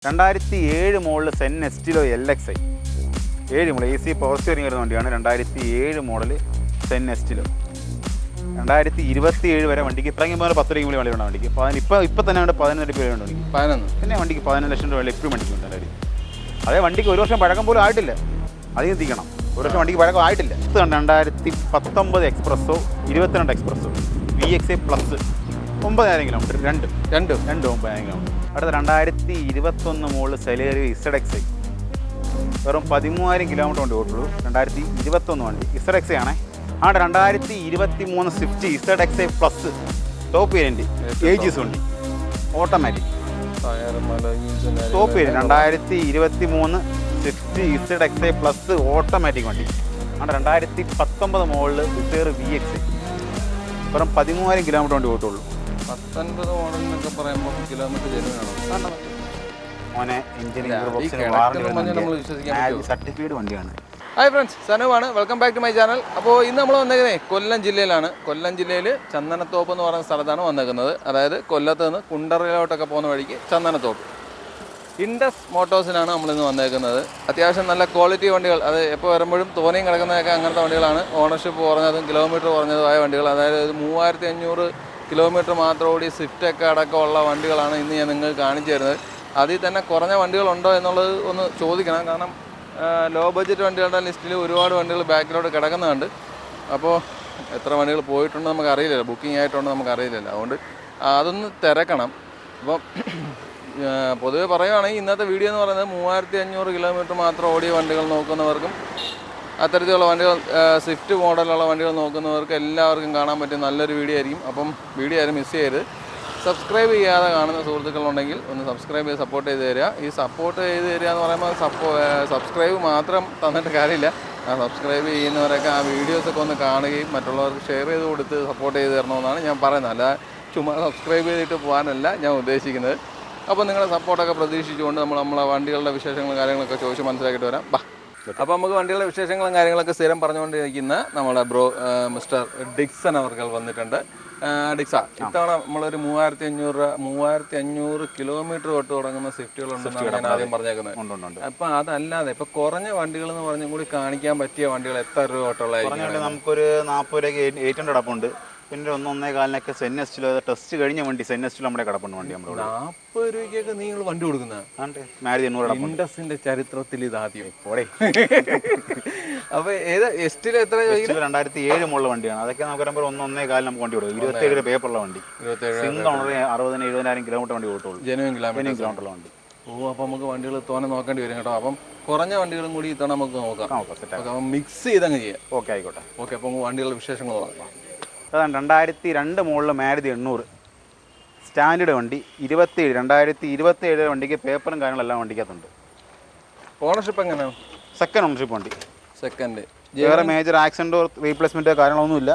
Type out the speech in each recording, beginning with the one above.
2007 model Sen എസ്റ്റിലോ LXi 7 model AC power steering വരുന്ന വണ്ടിയാണ്. 2007 model Sen എസ്റ്റിലോ. 2027 വരെ വണ്ടിക്ക് ഇറങ്ങി പോലെ 10 രൂപ വണ്ടി വേണം വണ്ടിക്ക്. ഇപ്പം തന്നെ ഉണ്ട് 11 രൂപ വേണം വണ്ടിക്ക്. 11 പിന്നെ വണ്ടിക്ക് 11 ലക്ഷം രൂപ എപ്പോഴും വണ്ടിക്ക് ഉണ്ട്. അതേ വണ്ടിക്ക് 1 വർഷം പഴക്കം പോലും ആയിട്ടില്ല. അധികം എത്തിക്കണം. 1 വർഷം വണ്ടിക്ക് പഴക്കം ആയിട്ടില്ല. 2019 espresso 22 espresso VXi plus 9000 kilometre രണ്ടും 9000 കിലോമീറ്റർ. അടുത്ത 2021 മോഡൽ സെലേറിയോ ZXi വെറും 13,000 കിലോമീറ്റർ വണ്ടി ഓട്ടുള്ളൂ. 2021 വണ്ടി ZXi ആണ്. 2023 Swift ZXi plus top variant AGS വണ്ടി automatic top variant. 2023 Swift ZXi plus automatic വണ്ടി. 2019 മോഡൽ VXi വെറും 13,000 കിലോമീറ്റർ വണ്ടി ഓട്ടുള്ളൂ. 19 മോഡലിനൊക്കെ പറയുമ്പോൾ കിലോമീറ്റർ ജനുവിനാണോ? മോനെ സർട്ടിഫൈഡ് വണ്ടിയാണ്. ഹായ് ഫ്രണ്ട്സ്, സനുവാണ്. Welcome back to my channel. അപ്പോൾ ഇന്ന് നമ്മൾ വന്നേക്കുന്നത് കൊല്ലം ജില്ലയിലാണ്. കൊല്ലം ജില്ലയിൽ ചന്ദനത്തോപ്പ് എന്ന് പറയുന്ന സ്ഥലത്താണ് വന്നേക്കുന്നത്. അതായത് കൊല്ലത്ത് നിന്ന് കുണ്ടറയിലോട്ടൊക്കെ പോകുന്ന വഴിക്ക് ചന്ദനത്തോപ്പ്. ഇൻഡസ് മോട്ടോഴ്സിനാണ് നമ്മളിന്ന് വന്നേക്കുന്നത്. അത്യാവശ്യം നല്ല ക്വാളിറ്റി വണ്ടികൾ, അത് എപ്പോൾ വരുമ്പോഴും തോന്നിയും കിടക്കുന്നതൊക്കെ അങ്ങനത്തെ വണ്ടികളാണ്. ഓണർഷിപ്പ് കുറഞ്ഞതും കിലോമീറ്റർ കുറഞ്ഞതുമായ വണ്ടികൾ. അതായത് 3500 കിലോമീറ്റർ മാത്രം ഓടി സ്വിഫ്റ്റൊക്കെ അടക്കമുള്ള വണ്ടികളാണ് ഇന്ന് ഞാൻ നിങ്ങൾക്ക് കാണിച്ചു തരുന്നത്. അതിൽ തന്നെ കുറഞ്ഞ വണ്ടികളുണ്ടോ എന്നുള്ളത് ഒന്ന് ചോദിക്കണം. കാരണം ലോ ബഡ്ജറ്റ് വണ്ടികളുടെ ലിസ്റ്റിൽ ഒരുപാട് വണ്ടികൾ ബാക്കിലോട്ട് കിടക്കുന്നുണ്ട്. അപ്പോൾ എത്ര വണ്ടികൾ പോയിട്ടുണ്ടോ നമുക്കറിയില്ലല്ലോ, ബുക്കിംഗ് ആയിട്ടുണ്ടോ നമുക്കറിയില്ലല്ലോ. അതുകൊണ്ട് അതൊന്ന് തിരക്കണം. അപ്പം പൊതുവെ പറയുകയാണെങ്കിൽ ഇന്നത്തെ വീഡിയോ എന്ന് പറയുന്നത് 3500 കിലോമീറ്റർ മാത്രം ഓടിയ വണ്ടികൾ നോക്കുന്നവർക്കും അത്തരത്തിലുള്ള വണ്ടികൾ സ്വിഫ്റ്റ് മോഡലുള്ള വണ്ടികൾ നോക്കുന്നവർക്ക് എല്ലാവർക്കും കാണാൻ പറ്റിയ നല്ലൊരു വീഡിയോ ആയിരിക്കും. അപ്പം വീഡിയോ ആരും മിസ് ചെയ്യരുത്. സബ്സ്ക്രൈബ് ചെയ്യാതെ കാണുന്ന സുഹൃത്തുക്കളുണ്ടെങ്കിൽ ഒന്ന് സബ്സ്ക്രൈബ് ചെയ്ത് സപ്പോർട്ട് ചെയ്ത് തരിക. ഈ സപ്പോർട്ട് ചെയ്ത് തരിക എന്ന് പറയുമ്പോൾ സബ്സ്ക്രൈബ് മാത്രം തന്നിട്ട് കാര്യമില്ല. ആ സബ്സ്ക്രൈബ് ചെയ്യുന്നവരൊക്കെ ആ വീഡിയോസൊക്കെ ഒന്ന് കാണുകയും മറ്റുള്ളവർക്ക് ഷെയർ ചെയ്ത് കൊടുത്ത് സപ്പോർട്ട് ചെയ്ത് തരണമെന്നാണ് ഞാൻ പറയുന്നത്. അല്ല ചുമ്മാ സബ്സ്ക്രൈബ് ചെയ്തിട്ട് പോകാനല്ല ഞാൻ ഉദ്ദേശിക്കുന്നത്. അപ്പോൾ നിങ്ങളുടെ സപ്പോർട്ടൊക്കെ പ്രതീക്ഷിച്ചുകൊണ്ട് നമ്മളെ വണ്ടികളുടെ വിശേഷങ്ങളും കാര്യങ്ങളൊക്കെ ചോദിച്ച് മനസ്സിലാക്കിയിട്ട് വരാം. അപ്പോൾ നമുക്ക് വണ്ടികളുടെ വിശേഷങ്ങളും കാര്യങ്ങളൊക്കെ സ്ഥിരം പറഞ്ഞുകൊണ്ടിരിക്കുന്ന നമ്മുടെ മിസ്റ്റർ ഡിക്സൺ അവർകൾ വന്നിട്ടുണ്ട്. ഡിക്സ, ഇത്തവണ നമ്മളൊരു 3500 കിലോമീറ്റർ തൊട്ട് തുടങ്ങുന്ന സ്വിഫ്റ്റുകളുണ്ടെന്നാണ് ഞാൻ ആദ്യം പറഞ്ഞേക്കുന്നത്. അപ്പം അതല്ലാതെ ഇപ്പം കുറഞ്ഞ വണ്ടികൾ എന്ന് പറഞ്ഞും കൂടി കാണിക്കാൻ പറ്റിയ വണ്ടികൾ എത്ര രൂപ തൊട്ടുള്ള? നമുക്കൊരു 40 രൂപയ്ക്ക് 800 അടപ്പുണ്ട്. പിന്നെ 1.25 സെൻ എസ്റ്റിലോ ടെസ്റ്റ് കഴിഞ്ഞ വണ്ടി സെൻ എസ്റ്റിലോ നമ്മുടെ കിടപ്പുണ്ട് വണ്ടി. നമ്മൾ 40 രൂപയ്ക്കൊക്കെ നിങ്ങൾ വണ്ടി കൊടുക്കുന്നത് മാരുതി 800 ഇൻഡസിന്റെ ചരിത്രത്തിൽ ഇതാദ്യം. അപ്പൊ ഏത് എസ്റ്റിൽ എത്ര? 2007 മോഡൽ വണ്ടിയാണ്. അതൊക്കെ നമുക്ക് പറയുമ്പോൾ 1.25 നമുക്ക് വണ്ടി കൊടുക്കും. 27 പേപ്പറുള്ള വണ്ടി. 60,000-70,000 കിലോമീറ്റർ വണ്ടി കൊടുത്തോളൂ. ജനുവിൻ കിലോമീറ്ററുള്ള വണ്ടി. അപ്പോൾ നമുക്ക് വണ്ടികൾ തോനെ നോക്കേണ്ടി വരും കേട്ടോ. അപ്പം കുറഞ്ഞ വണ്ടികളും കൂടി ഇത്തവണ നമുക്ക് നോക്കാം. അപ്പം മിക്സ് ചെയ്തങ്ങ് ചെയ്യാം. ഓക്കെ, ആയിക്കോട്ടെ. ഓക്കെ, അപ്പോൾ നമുക്ക് വണ്ടികളുടെ വിശേഷങ്ങൾ നോക്കാം. അതാണ് 2002 മോഡൽ മാരുതി 800 സ്റ്റാൻഡേർഡ് വണ്ടി. 2027 വണ്ടിക്ക് പേപ്പറും കാര്യങ്ങളെല്ലാം വണ്ടിക്കകത്തുണ്ട്. ഓണർഷിപ്പ് എങ്ങനെയാണ്? സെക്കൻഡ് ഓണർഷിപ്പ് വണ്ടി. സെക്കൻഡ്. വേറെ മേജർ ആക്സിഡൻറ്റോ റീപ്ലേസ്മെൻറ്റോ കാര്യങ്ങളൊന്നുമില്ല.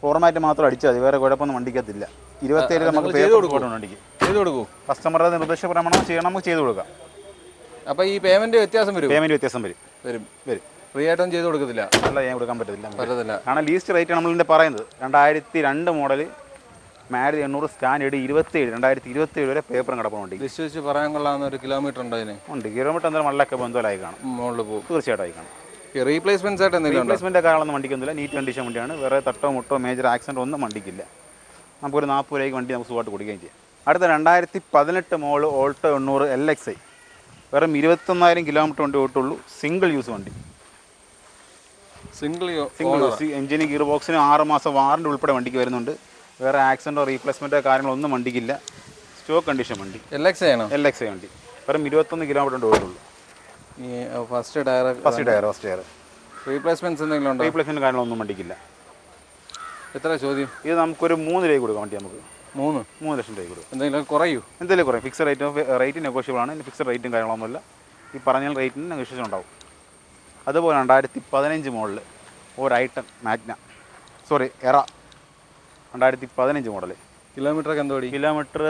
ഫോർമാറ്റ് മാത്രം അടിച്ചാൽ മതി. വേറെ കുഴപ്പമൊന്നും വണ്ടിക്കകത്തില്ല. 27 നമുക്ക് പേപ്പർ വണ്ടിക്ക് ചെയ്ത് കൊടുക്കും. കസ്റ്റമറുടെ നിർദ്ദേശപ്രമാണം ചെയ്യണം, നമുക്ക് ചെയ്ത് കൊടുക്കാം. അപ്പോൾ ഈ പേയ്മെൻറ്റ് വ്യത്യാസം വരും? പേയ്മെൻറ്റ് വ്യത്യാസം വരും. ഫ്രീ ആയിട്ടൊന്നും ചെയ്ത് കൊടുക്കത്തില്ല? അല്ല, ഞാൻ കൊടുക്കാൻ പറ്റത്തില്ല. കാരണം ലീസ്റ്റ് റേറ്റ് നമ്മളിതിൻ്റെ പറയുന്നത് 2002 മോഡൽ മാരുതി 800 സ്റ്റാൻഡേർഡ് 2027 വരെ പേപ്പറും കിടപ്പുണ്ട്. വിശ്വസിച്ച് പറയാൻ കൊള്ളാവുന്ന ഒരു കിലോമീറ്റർ ഉണ്ട് അതിന്? ഉണ്ട്. കിലോമീറ്റർ എന്തായാലും വള്ളൊക്കെ ബന്ധുവായി കാണും. മുകളിൽ പോകും തീർച്ചയായിട്ടും ആയി കാണും. റീപ്ലേസ്മെൻറ്റ്സ് ആയിട്ട് എന്തെങ്കിലും? റീപ്ലേസ്മെൻറ്റ് കാര്യങ്ങളൊന്നും വണ്ടിക്കൊന്നുമില്ല. നീറ്റ് കണ്ടീഷൻ വണ്ടിയാണ്. വേറെ തട്ടോ മുട്ടോ മേജർ ആക്സിഡൻറ്റ് ഒന്നും വണ്ടിക്കില്ല. നമുക്കൊരു 40 രൂപയ്ക്ക് വണ്ടി നമുക്ക് സുഖമായിട്ട് കൊടുക്കുകയും ചെയ്യാം. അടുത്ത 2018 മോഡൽ ഓൾട്ടോ 800 LXi വെറും 21,000 കിലോമീറ്റർ വണ്ടി ഓട്ടുള്ളൂ. സിംഗിൾ യൂസ് വണ്ടി. Single use. എഞ്ചിന് ഗിയർ ബോക്സിന് 6 മാസം വാറണ്ടി ഉൾപ്പെടെ വണ്ടിക്ക് വരുന്നുണ്ട്. വേറെ ആക്സിഡൻറ്റോ റീപ്ലേസ്മെൻറ്റോ കാര്യങ്ങളൊന്നും വണ്ടിക്കില്ല. സ്റ്റോക്ക് കണ്ടീഷൻ വണ്ടി. LXi വണ്ടി വെറും 21 കിലോമീറ്റർ വണ്ടി ഓടുള്ളൂ. ഫസ്റ്റ് ടയർ റീപ്ലേസ്മെൻറ്റ്സ് എന്തെങ്കിലും ഉണ്ടോ? റീപ്ലേസ്മെൻറ്റ് കാര്യങ്ങളൊന്നും വണ്ടിക്കില്ല. എത്ര ചോദ്യം? ഇത് നമുക്കൊരു 3 രൂപ കൊടുക്കാം വണ്ടി. നമുക്ക് 3 ലക്ഷം രൂപ കൊടുക്കും. എന്തെങ്കിലും കുറയും? ഫിക്സഡ് റേറ്റ് നെഗോഷ്യബിൾ ആണ്. ഫിക്സഡ് റേറ്റും കാര്യങ്ങളൊന്നുമില്ല. ഈ പറഞ്ഞ റേറ്റിന് നെഗോഷിയേഷൻ ഉണ്ടാവും. അതുപോലെ 2015 മോഡൽ ഒരു ഐട്ടൺ മാഗ്ന എറ 2015 മോഡൽ. കിലോമീറ്ററൊക്കെ എന്തോ? കിലോമീറ്റർ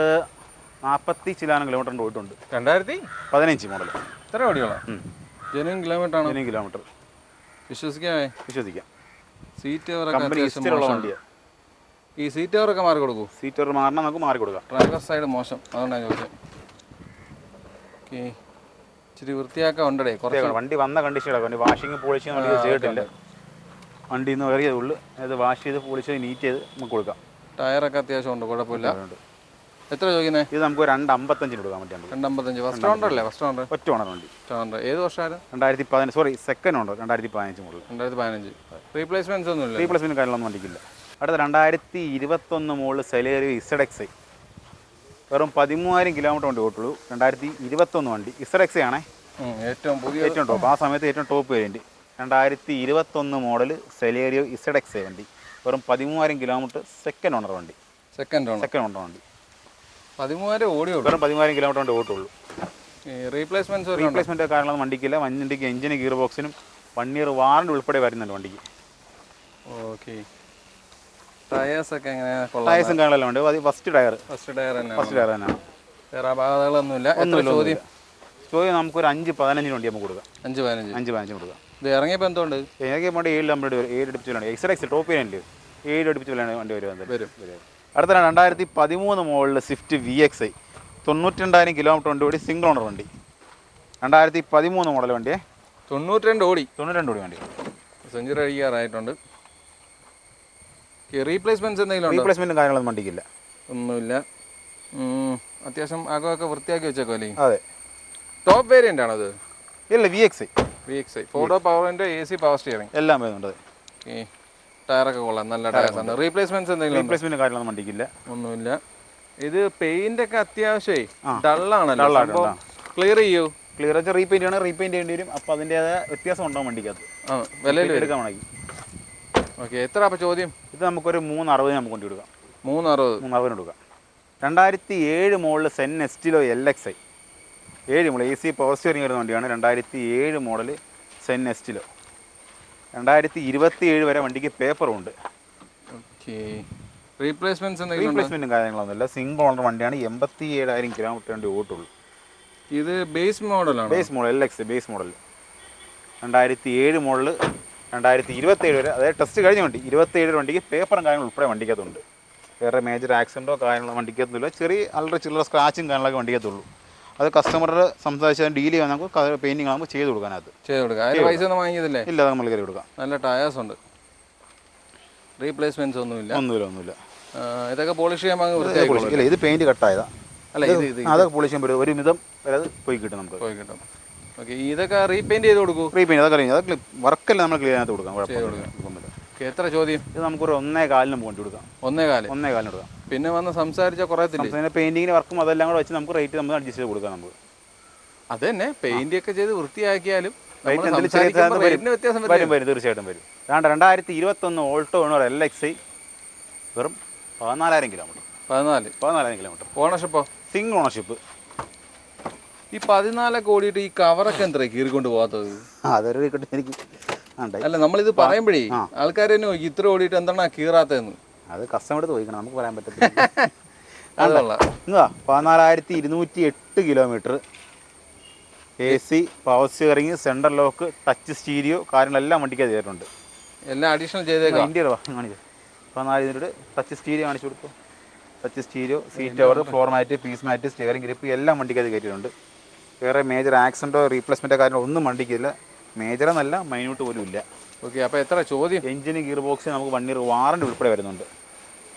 40 ചില്ലാനം കിലോമീറ്റർ പോയിട്ടുണ്ട്. 2015 മോഡൽ. ഇത്ര ഓടിയോളാം? ജനുവിൻ കിലോമീറ്റർ ആണ്. കിലോമീറ്റർ വിശ്വസിക്കാം. സീറ്റ് വണ്ടിയാണ്. ഈ സീറ്റ് കവറൊക്കെ മാറി കൊടുക്കും? സീറ്റ് കവർ മാറണം, നമുക്ക് മാറി കൊടുക്കാം. ഡ്രൈവർ സൈഡ് മോശം, അതുകൊണ്ടാണ് ചോദിച്ചത്. ഓക്കെ, ഇച്ചിരി വൃത്തിയാക്കാൻ ഉണ്ടേ കുറച്ച്. വണ്ടി വന്ന കണ്ടീഷൻ കിടക്കും, വണ്ടി വാഷിങ് പോളിഷിങ് വണ്ടി ചെയ്തിട്ടില്ല. വണ്ടി ഇന്ന് കയറിയതേ ഉള്ളൂ. അത് വാഷ് ചെയ്ത് പോളിഷ് ചെയ്ത് നീറ്റ് ചെയ്ത് നമുക്ക് കൊടുക്കാം. ടയറൊക്കെ അത്യാവശ്യം ഉണ്ട്, കുഴപ്പമില്ല. എത്ര ചോദിക്കുന്നത്? ഇത് നമുക്ക് 2.55 കൊടുക്കാൻ പറ്റും. 2.55. ഫസ്റ്റ് ഓണർ അല്ലേ? ഫസ്റ്റ് ഓണർ, ഒറ്റ ഓണർ വണ്ടി. ഏത് വർഷമായിരുന്നു? 2015. സോറി, സെക്കൻഡ് ഓണർ 2015 മുതൽ. 2015. റീപ്ലേസ്മെന്റ്സ് ഒന്നും ഇല്ല? റീപ്ലേസ്മെന്റ് കാര്യങ്ങളൊന്നും വണ്ടിക്കില്ല. അടുത്ത 2021 മുകളിൽ സെലേറിയോ ZXi, വെറും 13,000 കിലോമീറ്റർ വണ്ടി ഓട്ടുള്ളൂ. 2021 വണ്ടി ZXi ആണേ, ഏറ്റവും ടോപ്പ്. ആ സമയത്ത് ഏറ്റവും top variant 2021 model Celerio ZXi വണ്ടി, വെറും 13,000 കിലോമീറ്റർ. സെക്കൻഡ് ഓണർ വണ്ടി. സെക്കൻഡ് ഓണർ വണ്ടി. 13,000 ഓടി, വെറും 13,000 കിലോമീറ്റർ വണ്ടി ഓട്ടുള്ളൂ. റീപ്ലേസ്മെന്റ് കാര്യങ്ങളൊന്നും വണ്ടിക്കില്ല. വണ്ടിക്ക് എഞ്ചിന് ഗിയർ ബോക്സിനും 1 ഇയർ വാറണ്ടി ഉൾപ്പെടെ വരുന്നുണ്ട് വണ്ടിക്ക്. ഓക്കെ, ടയേഴ്സൊക്കെ എങ്ങനെയാണ്? ടയേഴ്സും കാര്യങ്ങളെല്ലാം ഉണ്ട്. ഫസ്റ്റ് ടയർ തന്നെയാണ്. വേറെ അപാകതകളൊന്നുമില്ല. ചോദ്യം നമുക്കൊരു 5-15 വണ്ടി നമുക്ക് കൊടുക്കാം. 5-15 കൊടുക്കാം. ഇത് ഇറങ്ങിയപ്പോൾ എന്തുകൊണ്ട്? ഇറങ്ങിയപ്പോൾ 7 അടുപ്പിച്ച് വില. ZXi ടോപ്പ് വേരിയൻറ്റ് 7 അടുപ്പിച്ച് വില വണ്ടി വരും. അടുത്ത 2013 മോഡൽ സ്വിഫ്റ്റ് VXi, 92,000 കിലോമീറ്റർ വണ്ടി ഓടി, സിംഗിൾ ഓണർ വണ്ടി. 2013 മോഡൽ വണ്ടിയെ 92 ഓടി വണ്ടി. സെഞ്ചുറി അടിക്കാറായിട്ടുണ്ട്. റീപ്ലേസ്മെന്റ്സ് എന്തെങ്കിലും? റീപ്ലേസ്മെന്റും കാര്യങ്ങളൊന്നും വണ്ടിക്കില്ല. ഒന്നുമില്ല. അത്യാവശ്യം അകമൊക്കെ വൃത്തിയാക്കി വെച്ചേക്കോ അല്ലേ? അതെ. ടോപ്പ് വേരിയന്റ് ആണത്? ഇല്ല, VXi 4 പവറിന്റെ AC പവർ സ്റ്റിയറിംഗ് എല്ലാം വരുന്നുണ്ട്. ടയറൊക്കെ കൊള്ളാം, നല്ല ടയർസാണ്. റീപ്ലേസ്മെന്റ്സ് എന്തെങ്കിലും? റീപ്ലേസ്മെന്റ് കാര്യങ്ങളൊന്നും വണ്ടിക്കില്ല. ഒന്നുമില്ല. ഇത് പെയിന്റ് ഒക്കെ അത്യാവശ്യം ഡള്ളാണല്ലോ, ക്ലിയർ ചെയ്യൂ? ക്ലിയർ വെച്ചാൽ റീപെയിന്റ് ആണ്, റീപെയിന്റ് ചെയ്യേണ്ടി വരും. അപ്പോൾ അതിൻ്റെതായ വ്യത്യാസം ഉണ്ടാവും വണ്ടിക്കകത്ത്. വിലയിൽ എടുക്കാൻ വേണമെങ്കിൽ. ഓക്കെ, എത്ര അപ്പോൾ ചോദ്യം? ഇത് നമുക്കൊരു 360 നമുക്ക് കൊണ്ട് കൊടുക്കാം. 360 കൊടുക്കാം. 2007 model Sen എസ്റ്റിലോ LXi, 7 model AC power steering വരുന്ന വണ്ടിയാണ്. 2007 മോഡൽ സെൻ എസ്റ്റിലോ. 2027 വരെ വണ്ടിക്ക് പേപ്പറും ഉണ്ട്. ഓക്കെ, റീപ്ലേസ്മെന്റും കാര്യങ്ങളൊന്നുമില്ല. സിംഗിൾ ഓണർ വണ്ടിയാണ്. 87,000 കിലോമീറ്റർ വണ്ടി ഓട്ടുള്ളൂ. ഇത് ബേസ് മോഡലാണ്? Base model LXi base model. 2007 model 2027 വരെ, അതായത് ടെസ്റ്റ് കഴിഞ്ഞ വണ്ടി. 27 വണ്ടിക്ക് പേപ്പറും കാര്യങ്ങളും ഉൾപ്പെടെ വണ്ടിക്കകത്തുണ്ട്. വേറെ മേജർ ആക്സിഡൻറ്റോ കാര്യങ്ങളോ വണ്ടിക്കകത്തൊന്നുമില്ല. ചെറിയ ചില്ലറ സ്ക്രാച്ചും കാര്യങ്ങളൊക്കെ വണ്ടിക്കകത്തുള്ളൂ. അത് കസ്റ്റമറുടെ സംസാരിച്ച് ഡീൽ ചെയ്യാൻ നമുക്ക് പെയിൻറ്റിങ് നമുക്ക് ചെയ്ത് കൊടുക്കാനകത്ത് പൈസ ഒന്നും വാങ്ങിയതില്ലേ? ഇല്ല, നമ്മൾ കയറി കൊടുക്കാം. നല്ല ടയേഴ്സ് ഉണ്ട്. റീപ്ലേസ്മെന്റ്സ് ഒന്നുമില്ല. ഇതൊക്കെ പോളിഷ് ചെയ്യാൻ ഇല്ല, ഇത് പെയിന്റ് കട്ടായതാ. അല്ല, അതൊക്കെ പോളിഷ് ചെയ്യാൻ പറ്റും. ഒരു മിതം വരെ അത് പോയി കിട്ടും നമുക്ക്. ഓക്കെ, ഇതൊക്കെ റീപെയിന്റ് ചെയ്ത് കൊടുക്കും? റീപെയിന്റ് അതൊക്കെ അറിയാം. അതൊക്കെ വർക്കല്ല നമ്മൾ ക്ലിയർ ആയിട്ട് കൊടുക്കാം. കുഴപ്പമില്ല. എത്ര ചോദ്യം? ഇത് നമുക്കൊരു 1.25 കൊണ്ട് കൊടുക്കാം. 1.25 കൊടുക്കാം. പിന്നെ വന്ന് സംസാരിച്ച കുറേ പെയിന്റിങ്ങിന് വർക്കും അതെല്ലാം കൂടെ വെച്ച് നമുക്ക് റേറ്റ് നമ്മൾ അഡ്ജസ്റ്റ് ചെയ്ത് കൊടുക്കാം. നമുക്ക് അത് തന്നെ പെയിന്റ് ഒക്കെ ചെയ്ത് വൃത്തിയാക്കിയാലും വരും. തീർച്ചയായിട്ടും വരും. 2021 ഓൾട്ടോ LXi, വെറും 14,000 കിലോമീറ്റർ. 14,000 കിലോമീറ്റർ. ഓണർഷിപ്പോ? Single ownership. ഈ 14 ഓടിയിട്ട് ഈ കവറൊക്കെ എന്താ കീറിക്കൊണ്ട് പോകാത്തത്? അതൊരു എനിക്ക് അല്ല, നമ്മളിത് പറയുമ്പോഴേ ആൾക്കാർ തന്നെ ഇത്ര ഓടിയിട്ട് എന്താണ് കീറാത്തതെന്ന്. അത് കസ്റ്റമർ ചോദിക്കണം, നമുക്ക് പറയാൻ പറ്റത്തില്ല. 14,208 kilometre. AC power steering, central lock, touch stereo കാര്യങ്ങളെല്ലാം വണ്ടിക്ക് ചെയ്തിട്ടുണ്ട്. എല്ലാം അഡീഷണൽ ചെയ്തേക്കാം. ഇന്ത്യയിൽ കാണിച്ചു 14 ടച്ച് സ്റ്റീരിയോ കാണിച്ചു കൊടുത്തു. Touch stereo, seat cover, floor mat, piece mat, steering grip എല്ലാം വണ്ടിക്ക് അത് കയറ്റിയിട്ടുണ്ട്. വേറെ മേജർ ആക്സിഡൻറ്റോ റീപ്ലേസ്മെൻറ്റോ കാര്യങ്ങളോ ഒന്നും വണ്ടിക്കില്ല. മേജറെന്നല്ല, മൈന്യൂട്ട് പോലും ഇല്ല. ഓക്കെ, അപ്പോൾ എത്ര ചോദ്യം? എഞ്ചിന് ഗിയർ ബോക്സ് നമുക്ക് 1 ഇയർ വാറണ്ടി ഉൾപ്പെടെ വരുന്നുണ്ട്.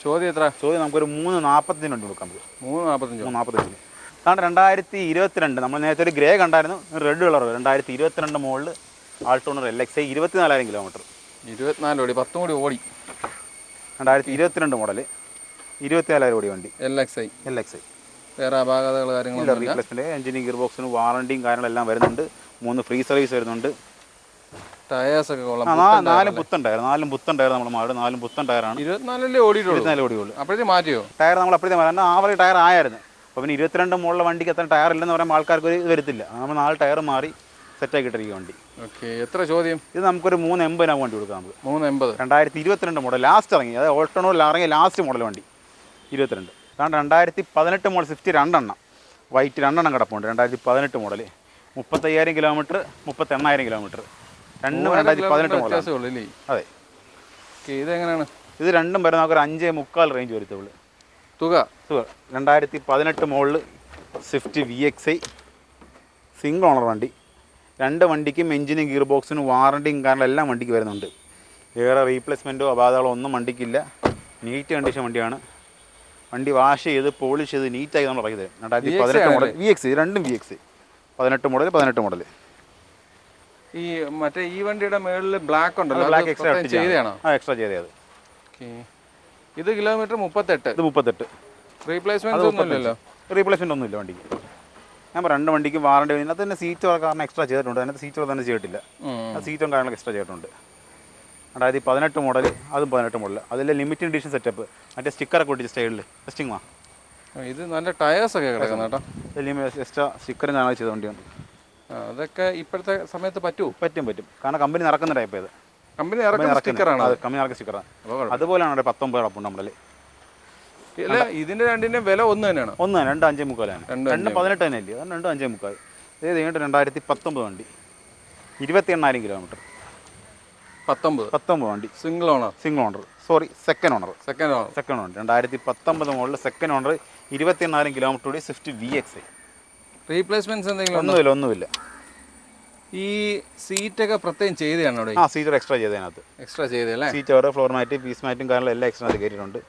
ചോദ്യം എത്ര? ചോദ്യം നമുക്കൊരു 3.45 വണ്ടി കൊടുക്കാം. 3.45. അതാണ് 2022. നമ്മൾ നേരത്തെ ഒരു ഗ്രേ കണ്ടായിരുന്നു, റെഡ് കളർ. 2022 മോഡൽ ആൾട്ടോണർ LXi, 24,000 കിലോമീറ്റർ. 24 ഓടി, 10 കൂടി ഓടി. 2022 മോഡൽ 24,000 ഓടി വണ്ടി LXi. വേറെ അപാകതകൾ കാര്യങ്ങൾ റീപ്ലേസ്മെന്റ്, എഞ്ചിന് ഗിയർ ബോക്സിന് വാറണ്ടിയും കാര്യങ്ങളെല്ലാം വരുന്നുണ്ട്. 3 ഫ്രീ സർവീസ് വരുന്നുണ്ട്. ടയേഴ്സ് ഒക്കെ കൊള്ളാം. 4 പുത്തൻ ടയർ നമ്മൾ മാറി. 4 പുത്തൻ ടയറാണ്. 24 ഓടിയുള്ളൂ. അപ്പോഴത്തേക്ക് മാറ്റിയോ ടയർ? നമ്മൾ അപ്പോഴത്തെ മാറി. ആവറേജ് ടയർ ആയിരുന്നു. അപ്പോൾ പിന്നെ 22 മോഡൽ വണ്ടിക്ക് എത്ര ടയർ ഇല്ലെന്ന് പറയുമ്പോൾ ആൾക്കാർക്ക് ഒരു വരത്തില്ല. നമ്മൾ 4 ടയർ മാറി സെറ്റാക്കിയിട്ടിരിക്കും വണ്ടി. ഓക്കെ, എത്ര ചോദ്യം? ഇത് നമുക്കൊരു 3.80 വണ്ടി കൊടുക്കാം. നമുക്ക് 3.80. 2022 മോഡൽ ലാസ്റ്റ് ഇറങ്ങി, അതായത് ഓൾട്ടോണോറിൽ ഇറങ്ങിയ ലാസ്റ്റ് മോഡൽ വണ്ടി 22. കാരണം 2018 മോഡൽ സ്വിഫ്റ്റ് 2 എണ്ണം വൈറ്റ് 2 എണ്ണം കിടപ്പുണ്ട്. 2018 മോഡൽ 35,000 കിലോമീറ്റർ, 38,000 കിലോമീറ്റർ. രണ്ടും 2018 മോഡൽ. അതെ. ഇതെങ്ങനെയാണ്? ഇത് രണ്ടും വരെ നമുക്കൊരു 5.25 റേഞ്ച് വരുത്തുള്ളൂ. തുക 2018 മോഡൽ സ്വിഫ്റ്റ് VXi, സിംഗിൾ ഓണർ വണ്ടി. രണ്ട് വണ്ടിക്കും എഞ്ചിനും ഗിയർ ബോക്സിനും വാറണ്ടിയും കാരണം എല്ലാം വണ്ടിക്ക് വരുന്നുണ്ട്. വേറെ റീപ്ലേസ്മെൻറ്റോ അപാകതകളോ ഒന്നും വണ്ടിക്കില്ല. നീറ്റ് കണ്ടീഷൻ വണ്ടിയാണ്. വണ്ടി വാഷ് ചെയ്ത് പോളിഷ് ചെയ്ത് നീറ്റായി നമ്മൾ ഇറക്കി തരും. 2018 മോഡൽ VX, രണ്ടും VX. 18 മോഡൽ. ഈ മറ്റേ ഈ വണ്ടിയുടെ മേളിൽ ബ്ലാക്ക് ഉണ്ടല്ലോ, ബ്ലാക്ക് എക്സ്ട്രാ ചെയ്തതാണോ? എക്സ്ട്രാ ചെയ്തത്. ഇത് കിലോമീറ്റർ 38. ഇത് 38. റീപ്ലേസ്മെന്റ് ഒന്നുമില്ലല്ലോ? റീപ്ലേസ്മെന്റ് ഒന്നുമില്ല വണ്ടിക്ക്. ഞാൻ രണ്ട് വണ്ടിക്ക് വാറണ്ടി. അതിനകത്ത് തന്നെ സീറ്റ് കാരണം എക്സ്ട്രാ ചെയ്തിട്ടുണ്ട്. അതിനകത്ത് സീറ്റ് തന്നെ ചെയ്തിട്ടില്ല. സീറ്റും കാര്യങ്ങളൊക്കെ എക്സ്ട്രാ ചെയ്തിട്ടുണ്ട്. 2018 മോഡൽ, അതും 18 മോഡൽ. അതിലെ ലിമിറ്റഡ് എഡിഷൻ സെറ്റപ്പ്, മറ്റേ സ്റ്റിക്കറൊക്കെ ഒട്ടിച്ച് സ്റ്റൈലിൽ ടെസ്റ്റിംഗ്. ഇത് നല്ല ടയേഴ്സ് ഒക്കെ കിടക്കുന്ന കേട്ടോ. എക്സ്ട്രാ സ്റ്റിക്കറും കാണാൻ ചെയ്ത വണ്ടിയാണ്. അതൊക്കെ ഇപ്പോഴത്തെ സമയത്ത് പറ്റും. കാരണം കമ്പനി ഇറക്കുന്ന ടൈപ്പ് ഇത്. കമ്പനി ഇറക്കുന്ന സ്റ്റിക്കറാണ്. കമ്പനി ഇറക്കുന്ന സ്റ്റിക്കറാണ്. അതുപോലെയാണ് 19 കിടപ്പുണ്ട് മോഡൽ. ഇല്ല, ഇതിന്റെ രണ്ടിന്റെ വില ഒന്ന് തന്നെയാണ്. 2,545 രണ്ടും 18 തന്നെ അല്ലേ? 2,545. ഇത് കഴിഞ്ഞിട്ട് 2019 വണ്ടി, 28,000 കിലോമീറ്റർ. 19 വണ്ടി. Single owner sorry, second owner. 2019 model second owner, 28,000 kilometre കൂടി. Swift VX. റീപ്ലേസ്മെന്റ്സ് എന്തെങ്കിലും ഒന്നുമില്ല. ഈ സീറ്റൊക്കെ പ്രത്യേകം ചെയ്തതാണ് അവിടെ? സീറ്റ് എക്സ്ട്രാ ചെയ്തതിനകത്ത്. എക്സ്ട്രാ ചെയ്തല്ലേ? സീറ്റ്, ഫ്ലോർ മാറ്റ്, പീസ് മാറ്റും കാര്യങ്ങളും എല്ലാം എക്സ്ട്രാ കയറ്റിയിട്ടുണ്ട്.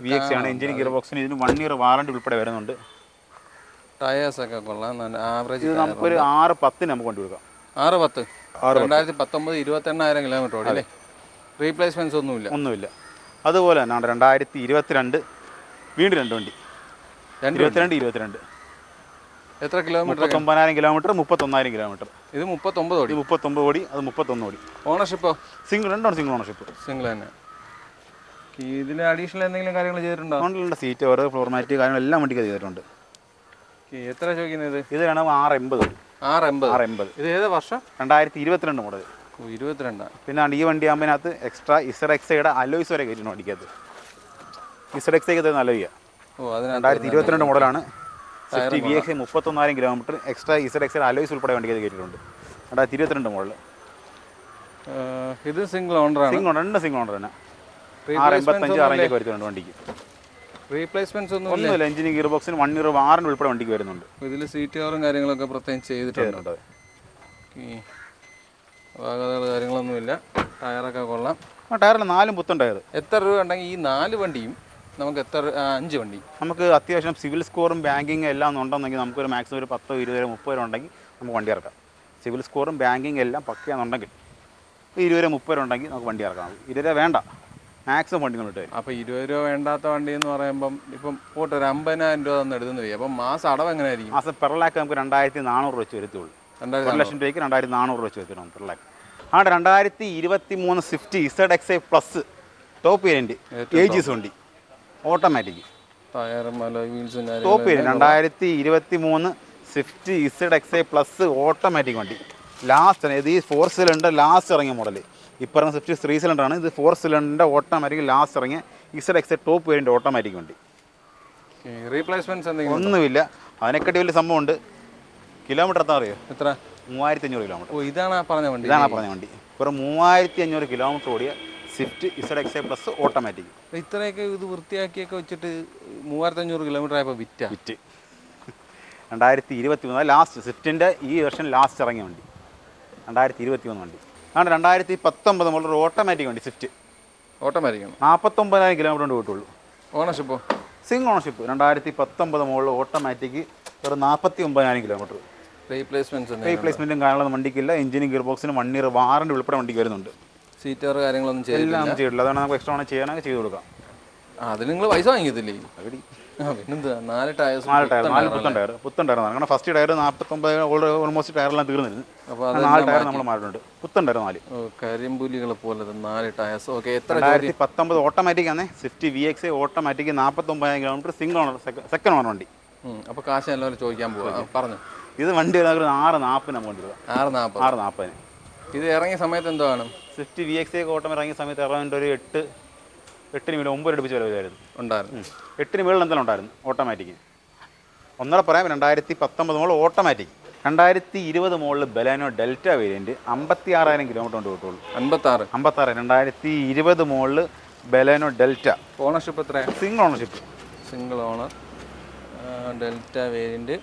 VX ആണ്. എഞ്ചിൻ ഗിയർ ബോക്സിന് ഇതിന് 1 ഇയർ വാറണ്ടി ഉൾപ്പെടെ വരുന്നുണ്ട്. ടയേഴ്സ് ഒക്കെ കൊള്ളാം. ആവറേജ് ഇത് നമുക്കൊരു 6,10 നമുക്ക് വണ്ടി കൊടുക്കാം. 6,10. 2019 28,000 കിലോമീറ്റർ ഓടി അല്ലേ? റീപ്ലേസ്മെന്റ്സ് ഒന്നുമില്ല. അതുപോലെ തന്നെ 2022 വീണ്ടും രണ്ട് വണ്ടി. 22. എത്ര കിലോമീറ്റർ? 39,000 kilometre, 31,000 kilometre. ഇത് 39 ഓടി. 39 ഓടി, അത് 31 ഓടി. ഓണർഷിപ്പോ? രണ്ടാണ് സിംഗിൾ ഓണർഷിപ്പ്. സിംഗിൾ തന്നെ. ഇതിൽ അഡീഷണൽ എന്തെങ്കിലും കാര്യങ്ങൾ ചെയ്തിട്ടുണ്ടോ? സീറ്റ്, ഫ്ലോർ മാറ്റ് കാര്യങ്ങളെല്ലാം വണ്ടിക്ക് ചെയ്തിട്ടുണ്ട്. എത്ര ചോദിക്കുന്നത്? ഇത് വേണം 680. ഇത് ഏതാ വർഷം? 2022 മോഡൽ. 22. പിന്നെ ഈ വണ്ടി ആകുമ്പോഴതിനകത്ത് എക്സ്ട്രാ ZXയുടെ അലോയ്സ് വരെ കയറ്റുന്നു വണ്ടിക്കകത്ത്. ZXയ്ക്ക് അലോയ്യ. 2022 മോഡലാണ്. Swift VX 31,000 kilometre. എക്സ്ട്രാ ZXയുടെ അലോയ്സ് ഉൾപ്പെടെ വണ്ടിക്കകത്ത് കയറ്റിയിട്ടുണ്ട്. 2022 മോഡൽ. ഇത് സിംഗിൾ ഓണർ. രണ്ട് സിംഗിൾ ഓണർ തന്നെ. 685 6 വരുന്നുണ്ട് വണ്ടിക്ക്. റീപ്ലേസ്മെന്റ്സ് ഒന്നുമില്ല. എഞ്ചിനും ഗിയർ ബോക്സിന് 1 ഇയർ വാറണ്ടി ഉൾപ്പെടെ വണ്ടിക്ക് വരുന്നുണ്ട്. ഇതിൽ സീറ്റ് കവറും കാര്യങ്ങളൊക്കെ പ്രത്യേകം ചെയ്തിട്ടുണ്ട്. കാര്യങ്ങളൊന്നുമില്ല. ടയറൊക്കെ കൊള്ളാം. ടയറിൽ 4 പുത്തൻ ടയർ. എത്ര രൂപ ഉണ്ടെങ്കിൽ ഈ 4 വണ്ടിയും നമുക്ക് 5 വണ്ടി നമുക്ക് അത്യാവശ്യം സിവിൽ സ്കോറും ബാങ്കിങ് എല്ലാം ഉണ്ടെന്നെങ്കിൽ നമുക്കൊരു മാക്സിമം ഒരു 10, 20, 30 ഉണ്ടെങ്കിൽ നമുക്ക് വണ്ടി ഇറക്കാം. സിവിൽ സ്കോറും ബാങ്കിങ് എല്ലാം പക്കയാണെന്നുണ്ടെങ്കിൽ 20, 30 ഉണ്ടെങ്കിൽ നമുക്ക് വണ്ടി ഇറക്കാം. 20 വേണ്ട, മാക്സിമം വണ്ടി കൊണ്ടിട്ട്. അപ്പോൾ 20 രൂപ വേണ്ടാത്ത വണ്ടി എന്ന് പറയുമ്പം ഇപ്പം പോട്ട് ഒരു 50,000 രൂപ തന്നെ എടുത്തു വരിക. അപ്പം മാസം അടവ് എങ്ങനെയായിരിക്കും? മാസം പെർ ലാക്ക് നമുക്ക് 2,400 വെച്ച് വരുത്തുള്ളൂ. 1 ലക്ഷം രൂപയ്ക്ക് 2,400 വെച്ച് വരുത്തണം per lakh. 2023 Swift ZXi plus top variant AGS വണ്ടി, automatic. Top variant 2023 Swift ZXi plus automatic വണ്ടി. ലാസ്റ്റ് ഇത് ഈ 4 സിലിണ്ടർ ലാസ്റ്റ് ഇറങ്ങിയ മോഡൽ. ഇപ്പറഞ്ഞ സ്വിഫ്റ്റ് 3 സിലിണ്ടറാണ്. ഇത് 4 സിലിണ്ടറിൻ്റെ ഓട്ടോമാറ്റിക് ലാസ്റ്റ് ഇറങ്ങിയ ZXi ടോപ്പ് വേരിയൻറ്റ് ഓട്ടോമാറ്റിക് വണ്ടി. റീപ്ലേസ്മെൻറ്റ്സ് ഒന്നുമില്ല. അതിനെക്കാട്ടി വലിയ സംഭവമുണ്ട്. കിലോമീറ്റർ എത്ര അറിയോ? എത്ര? 3,500 കിലോമീറ്റർ. ഇതാണ് പറഞ്ഞ വണ്ടി. വെറും 3,500 കിലോമീറ്റർ ഓടിയ സ്വിഫ്റ്റ് ZXi പ്ലസ് ഓട്ടോമാറ്റിക്. ഇത്രയൊക്കെ ഇത് വൃത്തിയാക്കിയൊക്കെ വെച്ചിട്ട് 3,500 കിലോമീറ്റർ ആയപ്പോൾ വിറ്റ് 2023 ലാസ്റ്റ് സ്വിഫ്റ്റിൻ്റെ ഈ വെർഷൻ ലാസ്റ്റ് ഇറങ്ങിയ വണ്ടി. 2023 വണ്ടി. 2019 മുതൽ ഓട്ടോമാറ്റിക് വണ്ടി സ്വിഫ്റ്റ്. ഓട്ടോമാറ്റിക് 49,000 കിലോമീറ്റർ കൊണ്ട് പോയിട്ടുള്ളൂ. ഓണർഷിപ്പോ? Single ownership. 2019 മുകളിൽ ഓട്ടോമാറ്റിക് വെറും 49,000 കിലോമീറ്റർ. റീപ്ലേസ്മെൻറ്റും കാര്യങ്ങളൊന്നും വണ്ടിക്കില്ല. എഞ്ചിനും ഗിയർ ബോക്സിനും 1 ഇയർ വാറണ്ടി ഉൾപ്പെടെ വണ്ടിക്ക് വരുന്നുണ്ട്. സീറ്റർ കാര്യങ്ങളൊന്നും ചെയ്തിട്ടില്ല. അതാണ് നമുക്ക് എക്സ്ട്രാ ചെയ്യണമെങ്കിൽ ചെയ്ത് കൊടുക്കാം. അതിന് നിങ്ങൾ പൈസ വാങ്ങിക്കത്തില്ലേ? പിന്നെന്താ? 4 ടയർ പുത്തൻ ടയർ. കാരണം ഫസ്റ്റ് ടയർ 49 ഓൾമോസ്റ്റ് ടയറെല്ലാം തീർന്നിരുന്നു. അപ്പോൾ 4 ടയർ നമ്മൾ മാറിയിട്ടുണ്ട്. പുത്തൻ ടയർ 4. കരിമ്പുലികളെ പോലെ 4 ടയർസ്. ഓക്കെ. 2019 ഓട്ടോമാറ്റിക് ആണ്. Swift VX automatic 49,000 kilometre single owner second owner വണ്ടി. അപ്പോൾ കാശ് എല്ലാവരും ചോദിക്കാൻ പോവാ. പറഞ്ഞു. ഇത് വണ്ടി 6,40 നമുക്ക് വണ്ടി 6,40. ഇത് ഇറങ്ങിയ സമയത്ത് എന്തോ ആണ്? സ്വിഫ്റ്റ് VX ഓട്ടം ഇറങ്ങിയ സമയത്ത് അറൗണ്ട് ഒരു 8 മുതൽ 9 അടുപ്പിച്ച് വിലയായിരുന്നു. 8 മുകളിൽ എന്തായാലും ഉണ്ടായിരുന്നു ഓട്ടോമാറ്റിക്. ഒന്നര പറയാം. 2019 മുകളിൽ ഓട്ടോമാറ്റിക്. 2020 മുകളിൽ ബലാനോ ഡെൽറ്റ വേരിയൻറ്റ് 56,000 കിലോമീറ്റർ കൊണ്ട് കിട്ടുള്ളൂ. 56. 2020 മുകളിൽ ബലാനോ ഡെൽറ്റ. ഓണർഷിപ്പ് എത്ര? Single ownership. Single owner Delta variant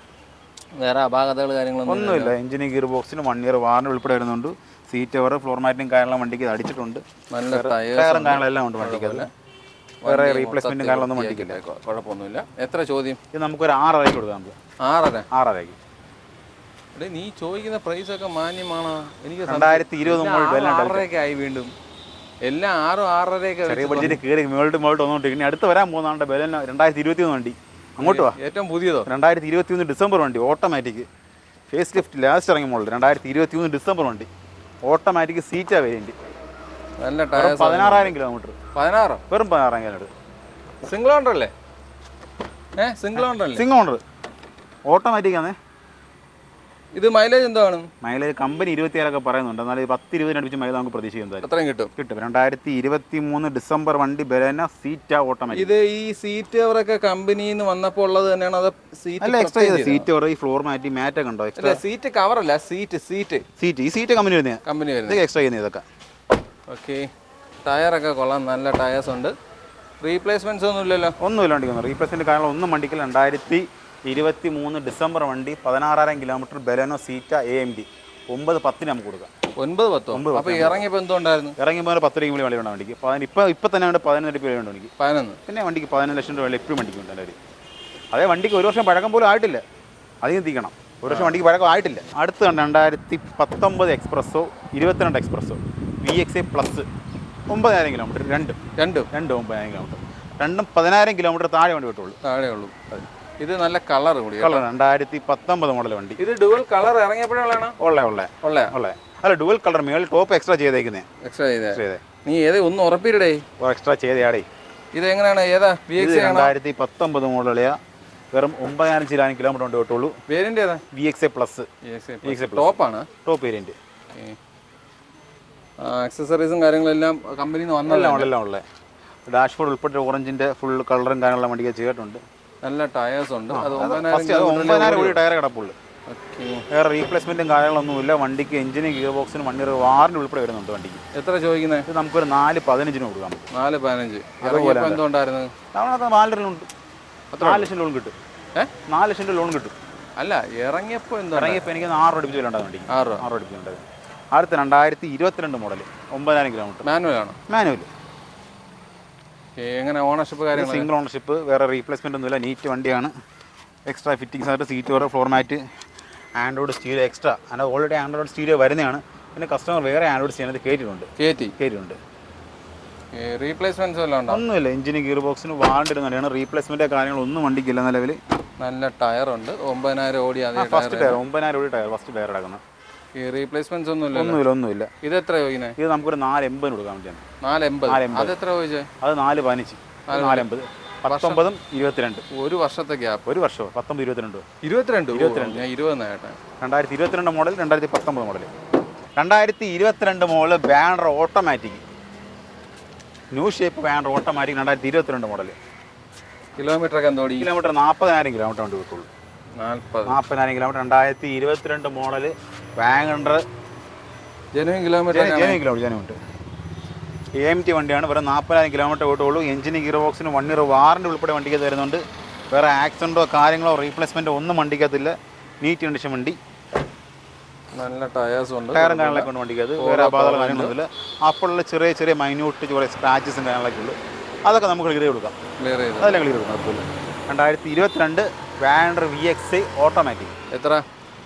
വേറെ അപാകതകൾ കാര്യങ്ങളൊന്നും ഒന്നുമില്ല. എഞ്ചിന് ഗിയർ ബോക്സിന് 1 ഇയർ വാറണ്ടി ഉൾപ്പെടെ വരുന്നുണ്ട്. സീറ്റ് കവർ ഫ്ലോർ മാറ്റിനും കാര്യങ്ങളും വണ്ടിക്ക് അടിച്ചിട്ടുണ്ട്. നല്ല ടയറും കാര്യങ്ങളെല്ലാം ഉണ്ട് വണ്ടിക്ക്. അത് വേറെ റീപ്ലേസ്മെന്റും കാര്യങ്ങളൊന്നും വണ്ടിക്കില്ല. കുഴപ്പമൊന്നുമില്ല. എത്ര ചോദ്യം? ഇത് നമുക്കൊരു 6.5 കൊടുക്കാം. നമുക്ക് 6.5. നീ ചോദിക്കുന്ന പ്രൈസ് ഒക്കെ മാന്യമാണോ? എനിക്ക് 2020 മോഡൽ ആയി വീണ്ടും എല്ലാം 6-6.5 ചെറിയ ബഡ്ജറ്റ് കയറി മേൾട്ട് വന്നോണ്ട് ഇനി അടുത്ത് വരാൻ പോകുന്നതാണ് ബെലന 2021 വണ്ടി. അങ്ങോട്ട് വാ. ഏറ്റവും പുതിയതോ? 2021 ഡിസംബർ വണ്ടി, ഓട്ടോമാറ്റിക് ഫേസ് ലിഫ്റ്റ് ലാസ്റ്റ് ഇറങ്ങിയ മോഡൽ. 2021 ഡിസംബർ വണ്ടി, ഓട്ടോമാറ്റിക് സീറ്റാ വേരിയന്റ്. നല്ല ടയർ. 16,000 കിലോമീറ്റർ. 16? വെറും 16,000 കിലോമീറ്റർ. സിംഗിൾ ഓണർ അല്ലേ? സിംഗിൾ ഓണർ അല്ലേ? സിംഗിൾ ഓണർ ഓട്ടോമാറ്റിക് ആണ്. ഇത് മൈലേജ് എന്താണ്? മൈലേജ് കമ്പനി 27 പറയുന്നുണ്ട്. എന്നാൽ 10-20 അടുപ്പിച്ച് മൈലേജ് നമുക്ക് പ്രതീക്ഷിക്കുന്നത്. അത്രയും കിട്ടും. 2023 ഡിസംബർ വണ്ടി ബെലന സീറ്റാ ഓട്ടോമാറ്റിക്. ഇത് ഈ സീറ്റ് കവറൊക്കെ കമ്പനിയിൽ നിന്ന് വന്നപ്പോൾ ഉള്ളത് തന്നെയാണ്? അത് അല്ല, എക്സ്ട്രാ ചെയ്ത സീറ്റ് കവർ, ഈ ഫ്ലോർ മാറ്റി മാറ്റൊക്കെ ഉണ്ടോ? എക്സ്ട്രാ സീറ്റ് കവർ അല്ല, സീറ്റ് ഈ സീറ്റ് കമ്പനി വരുന്നത്. എക്സ്ട്രാ ചെയ്യുന്നത് ഇതൊക്കെ. ഓക്കെ. ടയറൊക്കെ കൊള്ളാം, നല്ല ടയേഴ്സ് ഉണ്ട്. റീപ്ലേസ്മെന്റ്സ് ഒന്നും ഇല്ലല്ലോ? ഒന്നുമില്ല വണ്ടിക്ക്. റീപ്ലേസ്മെന്റ് കാരണം ഒന്നും വണ്ടിക്കില്ല. 2023 ഡിസംബർ വണ്ടി, 16,000 കിലോമീറ്റർ, ബെലനോ സീറ്റ AMD. 9-10 നമുക്ക് കൊടുക്കാം. 9-10. അപ്പോൾ ഇറങ്ങിയപ്പോൾ എന്തുണ്ടായിരുന്നു? ഇറങ്ങിയപ്പോൾ 10 രൂപ വണ്ടി വേണം വണ്ടിക്ക്. ഇപ്പം തന്നെ 11 രൂപ വേണം വണ്ടിക്ക്. 11. പിന്നെ വണ്ടിക്ക് 11 ലക്ഷം രൂപ എപ്പോഴും വണ്ടിക്ക് ഉണ്ട് എല്ലാവരും. അതേ വണ്ടിക്ക് 1 വർഷം പഴക്കം പോലും ആയിട്ടില്ല. അധികം എത്തിക്കണം. 1 വർഷം വണ്ടിക്ക് പഴക്കം ആയിട്ടില്ല. അടുത്ത് 2019 espresso 22 espresso VXA plus 9,000 kilometre. രണ്ടും 9,000 കിലോമീറ്റർ. രണ്ടും 10,000 കിലോമീറ്റർ താഴെ വണ്ടി വിട്ടുള്ളൂ. ഇത് നല്ല കളർ കൂടി. 2019 മോഡൽ വണ്ടി. ഇത് ഡുവൽ കളർ ഇറങ്ങിയപ്പോഴാണ് അല്ല, ഡുവൽ കളർ മേളിൽ ടോപ്പ് എക്സ്ട്രാ ചെയ്തേക്കുന്നേ. നീ ഏത് ഒന്ന് ഉറപ്പിടേ? എക്സ്ട്രാ ചെയ്തയാടേ. ഇത് എങ്ങനെയാണ്? ഏതാ? 2019 മോഡലിയാ. വെറും 9,000 കിലോമീറ്റർ കൊണ്ട് വിട്ടുള്ളൂ. വേരിയന്റ് ഏതാ? VXA plus. ടോപ്പാണ്. Top variant. ആക്സസറീസും കാര്യങ്ങളെല്ലാം കമ്പനിയിൽ നിന്ന് വന്നല്ലോ. ഉള്ളത് ഡാഷ്ബോർഡ് ഉൾപ്പെടെ ഓറഞ്ചിന്റെ ഫുൾ കളറും കാര്യങ്ങളും വണ്ടിക്ക് ചെയ്തിട്ടുണ്ട്. നല്ല ടയേഴ്സ് ഉണ്ട്. അത് 9,000 ടയർ കിടപ്പുള്ളൂ. വേറെ റീപ്ലേസ്മെന്റും കാര്യങ്ങളൊന്നുമില്ല. വണ്ടിക്ക് എഞ്ചിന് ഗിയർ ബോക്സിന് 1 ഇയർ വാറണ്ടി ഉൾപ്പെടെ വരുന്നുണ്ട് വണ്ടിക്ക്. എത്ര ചോദിക്കുന്നത്? ഇത് നമുക്കൊരു 4.15 കൊടുക്കാം. 4.15. എന്തുകൊണ്ടായിരുന്നു? 4 ലക്ഷമുണ്ട്. 4 ലക്ഷം ലോൺ കിട്ടും. 4 ലക്ഷം രൂപ ലോൺ കിട്ടും. അല്ല, ഇറങ്ങിയപ്പോൾ എനിക്ക് 6 അടുപ്പിച്ച് വിലുണ്ടാകും വണ്ടിക്ക്. 6 അടുപ്പിച്ചുണ്ടാകും. അടുത്ത 2022 മോഡൽ, 9,000 കിലോമീറ്റർ. മാനുവൽ. എങ്ങനെ ഓണർഷിപ്പ് കാര്യങ്ങൾ? Single ownership. വേറെ റീപ്ലേസ്മെന്റ് ഒന്നുമില്ല. നീറ്റ് വണ്ടിയാണ്. എക്സ്ട്രാ ഫിറ്റിംഗ്സ് ആയിട്ട് seat cover, floor mat, Android stereo extra. അതിന് ഓൾറെഡി ആൻഡ്രോയിഡ് സ്റ്റീരിയോ വരുന്നതാണ്. പിന്നെ കസ്റ്റമർ വേറെ ആൻഡ്രോയിഡ് ചെയ്യുന്നത് കയറ്റിയിട്ടുണ്ട്. റീപ്ലേസ്മെന്റ്സ് വല്ലതും ഉണ്ടോ? ഒന്നുമില്ല. എഞ്ചിന് ഗിയർ ബോക്സിന് വാറണ്ടി ഇടുന്നതാണ്. റീപ്ലേസ്മെന്റ് കാര്യങ്ങളൊന്നും വണ്ടിക്കില്ല നിലവിൽ. നല്ല ടയർ ഉണ്ട്. 9,000 ഓടി. ഫസ്റ്റ് ടയർ 9,000 ഓടി ടയർ ഫസ്റ്റ് ടയർ അടക്കുന്നത്. റീപ്ലേസ്മെന്റ്സ് ഒന്നുമില്ല. ഇത് എത്ര ചോദിക്കുന്നത്? ഇത് നമുക്കൊരു 4.80 കൊടുക്കാൻ വേണ്ടിയാണ്. 4.80. അത് എത്ര ചോദിച്ചത്? അത് 4.15. 4.80. 19 22. ഒരു വർഷത്തെ ഗ്യാപ്പ്. ഒരു വർഷം 19 22. ഞാൻ 20 നേട്ടെ. 2022 മോഡൽ, 2019 മോഡൽ. 2022 മോഡൽ ബാനർ ഓട്ടോമാറ്റിക്, ന്യൂ ഷേപ്പ് ബാനർ ഓട്ടോമാറ്റിക്. 2022 മോഡൽ. കിലോമീറ്റർ ഒക്കെ എന്തോടി? കിലോമീറ്റർ 40,000 കിലോമീറ്റർ കൊണ്ട് കിട്ടുള്ളൂ. 40,000 kilometre. 2022 model WagonR. Genuine kilometre. AMT വണ്ടിയാണ്. വെറും 40,000 കിലോമീറ്റർ കിട്ടുള്ളൂ. എഞ്ചിന് ഗിയർ ബോക്സിന് 1 ഇയർ വാറണ്ടി ഉൾപ്പെടെ വണ്ടിക്ക് തരുന്നുണ്ട്. വേറെ ആക്സിഡൻറ്റോ കാര്യങ്ങളോ റീപ്ലേസ്മെൻറ്റോ ഒന്നും വണ്ടിക്കകത്തില്ല. നീറ്റ് കണ്ടീഷൻ വണ്ടി. നല്ല ടയേഴ്സ് ഉണ്ട്. ടയറും കാര്യങ്ങളൊക്കെ ഉണ്ട് വണ്ടിക്കകത്ത്. വേറെ അപാകതകൾ കാര്യങ്ങളൊന്നുമില്ല. അപ്പോഴുള്ള ചെറിയ മൈന്യൂട്ട് കുറേ സ്ക്രാച്ചസും കാര്യങ്ങളൊക്കെ ഉള്ളൂ. അതൊക്കെ നമുക്ക് ക്ലിയർ കൊടുക്കാം. അതെല്ലാം ക്ലിയർ കൊടുക്കാം. 2022 വാഗണർ VXA ഓട്ടോമാറ്റിക്. എത്ര?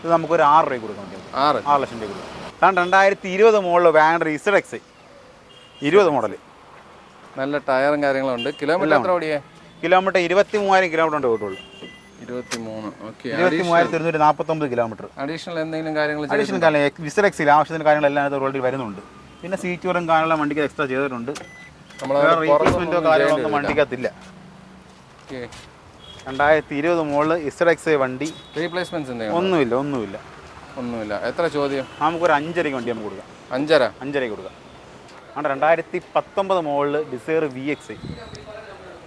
ഇത് നമുക്കൊരു 6 രൂപ കൊടുക്കാം. 6 ലക്ഷം രൂപ കൊടുക്കാം. 2020 മോഡൽ വാഗണർ ZXi 20 മോഡൽ. നല്ല ടയറും കാര്യങ്ങളുണ്ട്. കിലോമീറ്റർ എത്ര ഓടിയേ? കിലോമീറ്റർ 23,000 കിലോമീറ്റർ ഉണ്ട് കിട്ടുള്ളൂ. 23. ഓക്കെ. 23,249 കിലോമീറ്റർ. അഡീഷണൽ എന്തെങ്കിലും കാര്യങ്ങൾ? അഡീഷണൽ കാര്യം ZXi ആവശ്യത്തിന് കാര്യങ്ങളെല്ലാം അത് ഓൾറെഡി വരുന്നുണ്ട്. പിന്നെ സീറ്റ് കവറും കാര്യങ്ങളും വണ്ടിക്ക് എക്സ്ട്രാ ചെയ്തിട്ടുണ്ട്. റീപ്ലേസ്മെന്റോ കാര്യങ്ങളൊന്നും വണ്ടിക്കകത്തില്ല. 2020 മോഡൽ ZXi വണ്ടി. റീപ്ലേസ്മെന്റ്സ് ഒന്നുമില്ല. എത്ര ചോദ്യം? നമുക്കൊരു 5.5 വണ്ടി നമുക്ക് കൊടുക്കാം. 5.5 കൊടുക്കാം. 2019 മോഡൽ ഡിസയർ VXi.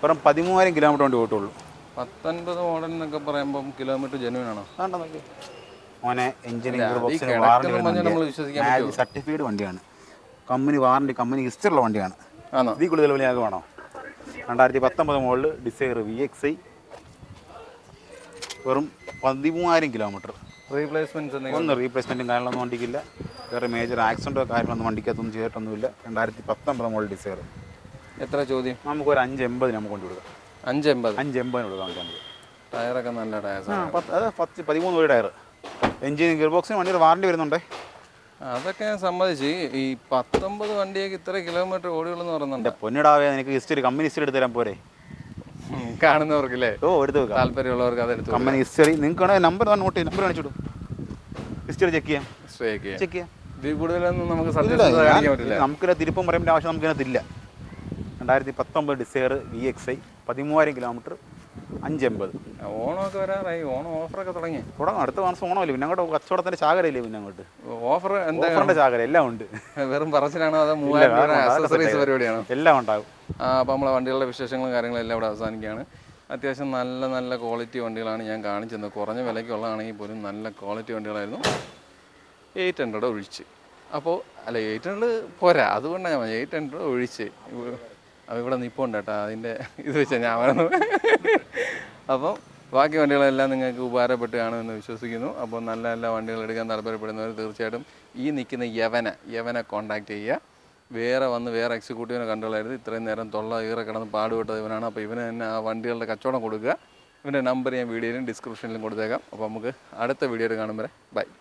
വെറും 13,000 കിലോമീറ്റർ വണ്ടി പോയിട്ടുള്ളൂ. 19 മോഡൽ എന്നൊക്കെ പറയുമ്പോൾ കിലോമീറ്റർ ജെനുവിൻ ആണോ? മോനെ എഞ്ചിൻ വാറണ്ടി സർട്ടിഫൈഡ് വണ്ടിയാണ്. കമ്പനി വാറണ്ടി, കമ്പനി ഹിസ്റ്ററി ഉള്ള വണ്ടിയാണ്. ഇതിൽ കൂടുതൽ വലിയ വേണോ? 2019 മോഡൽ ഡിസയർ VXi. വെറും 13,000 കിലോമീറ്റർ. റീപ്ലേസ്മെൻറ്റ്സ് എന്തെങ്കിലും? ഒന്നും റീപ്ലേസ്മെൻറ്റും കാര്യങ്ങളൊന്നും വണ്ടിക്കില്ല. വേറെ മേജർ ആക്സിഡൻറ്റോ കാര്യങ്ങളൊന്നും വണ്ടിക്കകത്തൊന്നും ചെയ്തിട്ടൊന്നുമില്ല. 2019 മോഡൽ ഡിസയർ. എത്ര ചോദ്യം? നമുക്കൊരു 580 നമുക്ക് കൊണ്ട് കൊടുക്കാം. 580 കൊടുക്കാം നമുക്ക്. ടയറൊക്കെ നല്ല ടയർസ്. അത് 13 വഴി ടയർ. എഞ്ചിൻ ഗിയർ ബോക്സിന് വണ്ടിയുടെ വാറണ്ടി വരുന്നുണ്ടേ. അതൊക്കെ ഞാൻ സമ്മതിച്ച്. ഈ 19 വണ്ടിയൊക്കെ ഇത്ര കിലോമീറ്റർ ഓടികളെന്ന് പറയുന്നുണ്ട്. പൊന്നിടാവേ, നിനക്ക് ഹിസ്റ്ററി, കമ്പനി ഹിസ്റ്ററി എടുത്ത് തരാൻ പോരെ കാണുന്നവർക്കല്ലേ? എടുത്ത് വെക്കാം. താല്പര്യമുള്ളവർക്ക് അതെടുത്ത് കമ്പനി ഹിസ്റ്ററി നിങ്ങൾക്ക് നമ്പർ നോട്ട് ചെയ്യും, നമ്പർ കാണിച്ചിടും, ഹിസ്റ്ററി ചെക്ക് ചെയ്യാം. ചെക്ക് ചെയ്യാം. ഇതിൽ കൂടുതലൊന്നും നമുക്ക് സത്യസന്ധത കാണിക്കാൻ പറ്റില്ല. നമുക്കിത് തിരുപ്പം പറയേണ്ട ആവശ്യം നമുക്കിതിനകത്തില്ല. 2019 ഡിസയർ VXI 13,000 കിലോമീറ്റർ 580. ഓണമൊക്കെ വരാറായി. ഓണം ഓഫറൊക്കെ തുടങ്ങി. അടുത്ത മാസം ഓണമല്ലേ, പിന്നെ അങ്ങോട്ട് കച്ചവടത്തിൻ്റെ ചാകരയില്ലേ, പിന്നെ അങ്ങോട്ട് ഓഫർ എന്താ? ഓഫറിൻ്റെ ചാകര എല്ലാം ഉണ്ട്. വെറും പറച്ചിലാണോ അതോ 3,000 ആക്സസറീസ് പരിപാടിയാണോ? എല്ലാം ഉണ്ടാകും. അപ്പോൾ നമ്മളെ വണ്ടികളുടെ വിശേഷങ്ങളും കാര്യങ്ങളും എല്ലാം ഇവിടെ അവസാനിക്കുകയാണ്. അത്യാവശ്യം നല്ല നല്ല ക്വാളിറ്റി വണ്ടികളാണ് ഞാൻ കാണിച്ചത്. കുറഞ്ഞ വിലയ്ക്കുള്ളതാണെങ്കിൽ പോലും നല്ല ക്വാളിറ്റി വണ്ടികളായിരുന്നു. 800 ഒഴിച്ച്. അപ്പോൾ അല്ല 800 പോരാ, അതുകൊണ്ടാണ് ഞാൻ 800 ഒഴിച്ച്. ഇവിടെ നിൽപ്പുണ്ട് കേട്ടോ, അതിൻ്റെ ഇത് വെച്ചാൽ ഞാൻ പറഞ്ഞു. അപ്പം ബാക്കി വണ്ടികളെല്ലാം നിങ്ങൾക്ക് ഉപകാരപ്പെട്ട് കാണുമെന്ന് വിശ്വസിക്കുന്നു. അപ്പോൾ നല്ല നല്ല വണ്ടികൾ എടുക്കാൻ താല്പര്യപ്പെടുന്നവർ തീർച്ചയായിട്ടും ഈ നിൽക്കുന്ന യവനെ കോൺടാക്റ്റ് ചെയ്യുക. വേറെ എക്സിക്യൂട്ടീവിനെ കണ്ടുകൊള്ളായിരുന്നു. ഇത്രയും നേരം കിടന്ന് പാടുപെട്ടത് ഇവനാണ്. അപ്പോൾ ഇവന് തന്നെ ആ വണ്ടികളുടെ കച്ചവടം കൊടുക്കുക. ഇവൻ്റെ നമ്പർ ഞാൻ വീഡിയോയിലും ഡിസ്ക്രിപ്ഷനിലും കൊടുത്തേക്കാം. അപ്പോൾ നമുക്ക് അടുത്ത വീഡിയോയിൽ കാണുമ്പോൾ ബൈ.